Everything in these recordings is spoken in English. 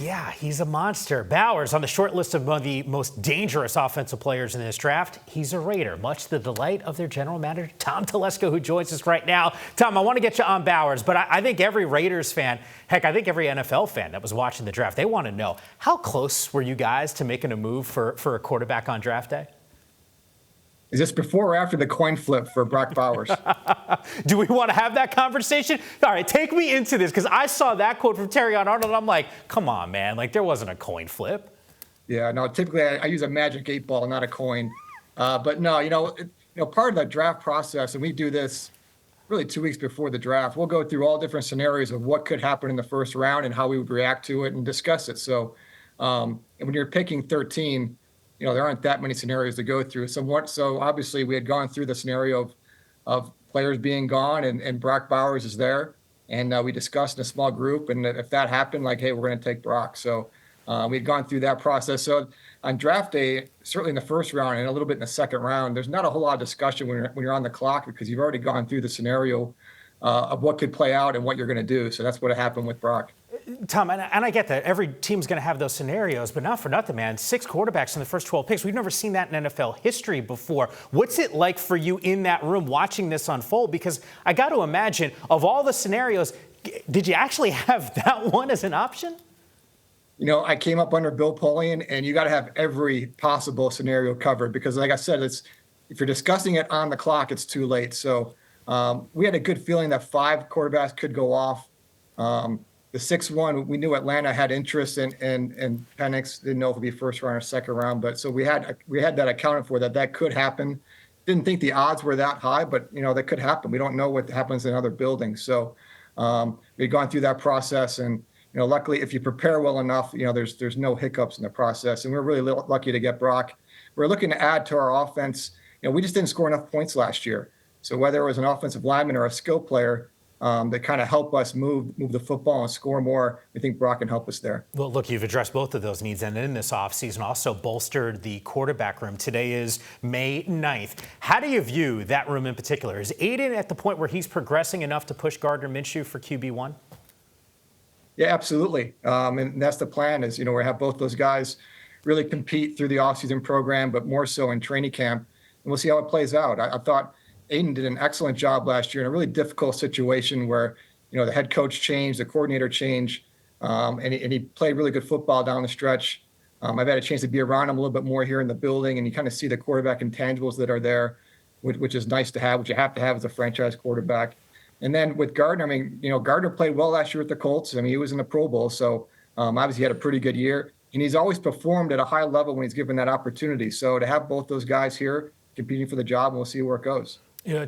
Yeah, he's a monster. Bowers on the short list of one of the most dangerous offensive players in this draft. He's a Raider, much to the delight of their general manager, Tom Telesco, who joins us right now. Tom, I want to get you on Bowers, but I think every Raiders fan, heck, I think every NFL fan that was watching the draft, they want to know, how close were you guys to making a move for a quarterback on draft day? Is this before or after the coin flip for Brock Bowers? Do we want to have that conversation? All right, take me into this, because I saw that quote from Terry on Arnold, and I'm like, come on, man. Like, there wasn't a coin flip. Yeah, no, typically I use a magic 8-ball, not a coin. But no, part of the draft process, and we do this really 2 weeks before the draft, we'll go through all different scenarios of what could happen in the first round and how we would react to it and discuss it. So and when you're picking 13, there aren't that many scenarios to go through. So obviously we had gone through the scenario of players being gone and Brock Bowers is there. And we discussed in a small group. And if that happened, like, hey, we're going to take Brock. So we had gone through that process. So on draft day, certainly in the first round and a little bit in the second round, there's not a whole lot of discussion when you're on the clock, because you've already gone through the scenario of what could play out and what you're going to do. So that's what happened with Brock. Tom, and I get that every team's going to have those scenarios, but not for nothing, man. 6 quarterbacks in the first 12 picks. We've never seen that in NFL history before. What's it like for you in that room watching this unfold? Because I got to imagine, of all the scenarios, did you actually have that one as an option? I came up under Bill Polian, and you got to have every possible scenario covered, because, like I said, if you're discussing it on the clock, it's too late. So we had a good feeling that 5 quarterbacks could go off. The 6th one, we knew Atlanta had interest in Penix. Didn't know if it'd be first round or second round, but so we had that accounted for, that could happen. Didn't think the odds were that high, but that could happen. We don't know what happens in other buildings. So we'd gone through that process, and luckily, if you prepare well enough, there's no hiccups in the process. And we're really lucky to get Brock. We're looking to add to our offense. We just didn't score enough points last year. So whether it was an offensive lineman or a skill player, that kind of help us move the football and score more, we think Brock can help us there. Well, look, you've addressed both of those needs, and in this offseason also bolstered the quarterback room. Today is May 9th. How do you view that room in particular? Is Aiden at the point where he's progressing enough to push Gardner Minshew for QB1? Yeah, absolutely. And that's the plan, is, we have both those guys really compete through the offseason program, but more so in training camp. And we'll see how it plays out. I thought Aiden did an excellent job last year in a really difficult situation where, the head coach changed, the coordinator changed, and he played really good football down the stretch. I've had a chance to be around him a little bit more here in the building, and you kind of see the quarterback intangibles that are there, which is nice to have, which you have to have as a franchise quarterback. And then with Gardner, Gardner played well last year with the Colts. He was in the Pro Bowl, so obviously he had a pretty good year. And he's always performed at a high level when he's given that opportunity. So to have both those guys here competing for the job, and we'll see where it goes.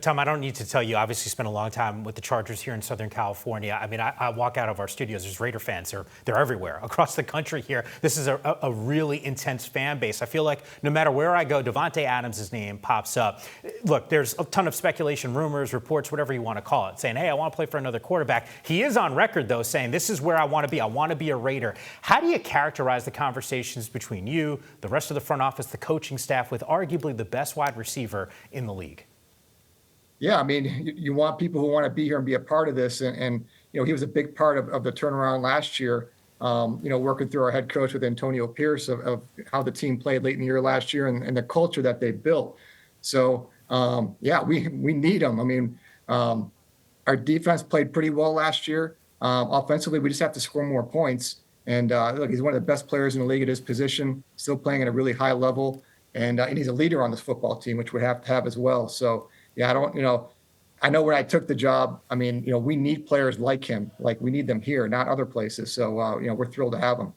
Tom, I don't need to tell you, obviously spent a long time with the Chargers here in Southern California. I walk out of our studios, there's Raider fans. They're everywhere across the country here. This is a really intense fan base. I feel like no matter where I go, Devonte Adams' name pops up. Look, there's a ton of speculation, rumors, reports, whatever you want to call it, saying, hey, I want to play for another quarterback. He is on record, though, saying this is where I want to be. I want to be a Raider. How do you characterize the conversations between you, the rest of the front office, the coaching staff, with arguably the best wide receiver in the league? Yeah, you want people who want to be here and be a part of this. And he was a big part of the turnaround last year, working through our head coach with Antonio Pierce of how the team played late in the year last year and the culture that they built. So, we need them. Our defense played pretty well last year. Offensively, we just have to score more points. And look, he's one of the best players in the league at his position, still playing at a really high level. And he's a leader on this football team, which we have to have as well. So, yeah, I know when I took the job, we need players like him. Like, we need them here, not other places. So, we're thrilled to have them.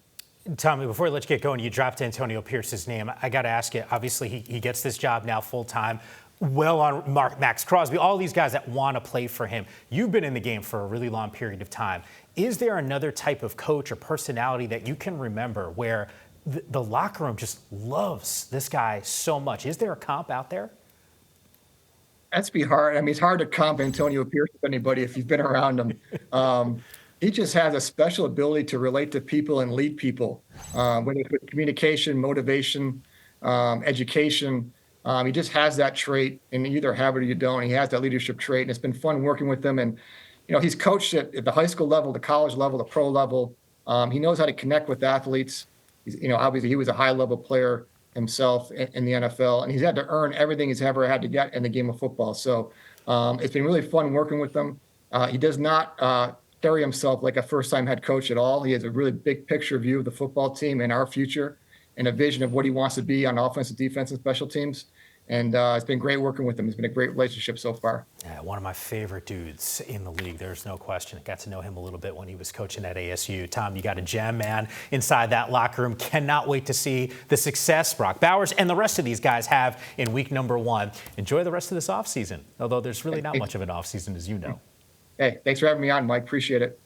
Tommy, before we let you get going, you dropped Antonio Pierce's name. I got to ask you, obviously he gets this job now full-time, well on Max Crosby, all these guys that want to play for him. You've been in the game for a really long period of time. Is there another type of coach or personality that you can remember where the locker room just loves this guy so much? Is there a comp out there? That's be hard. It's hard to comp Antonio Pierce with anybody if you've been around him. He just has a special ability to relate to people and lead people, whether it's with communication, motivation, education. He just has that trait, and you either have it or you don't. He has that leadership trait, and it's been fun working with him. And he's coached at the high school level, the college level, the pro level. He knows how to connect with athletes. Obviously he was a high-level player himself in the NFL, and he's had to earn everything he's ever had to get in the game of football. So it's been really fun working with him. He does not carry himself like a first-time head coach at all. He has a really big picture view of the football team and our future and a vision of what he wants to be on offense, defense, and special teams. And it's been great working with him. It's been a great relationship so far. Yeah, one of my favorite dudes in the league. There's no question. I got to know him a little bit when he was coaching at ASU. Tom, you got a gem, man, inside that locker room. Cannot wait to see the success Brock Bowers and the rest of these guys have in week number 1. Enjoy the rest of this offseason, although there's really not much of an offseason, as you know. Hey, thanks for having me on, Mike. Appreciate it.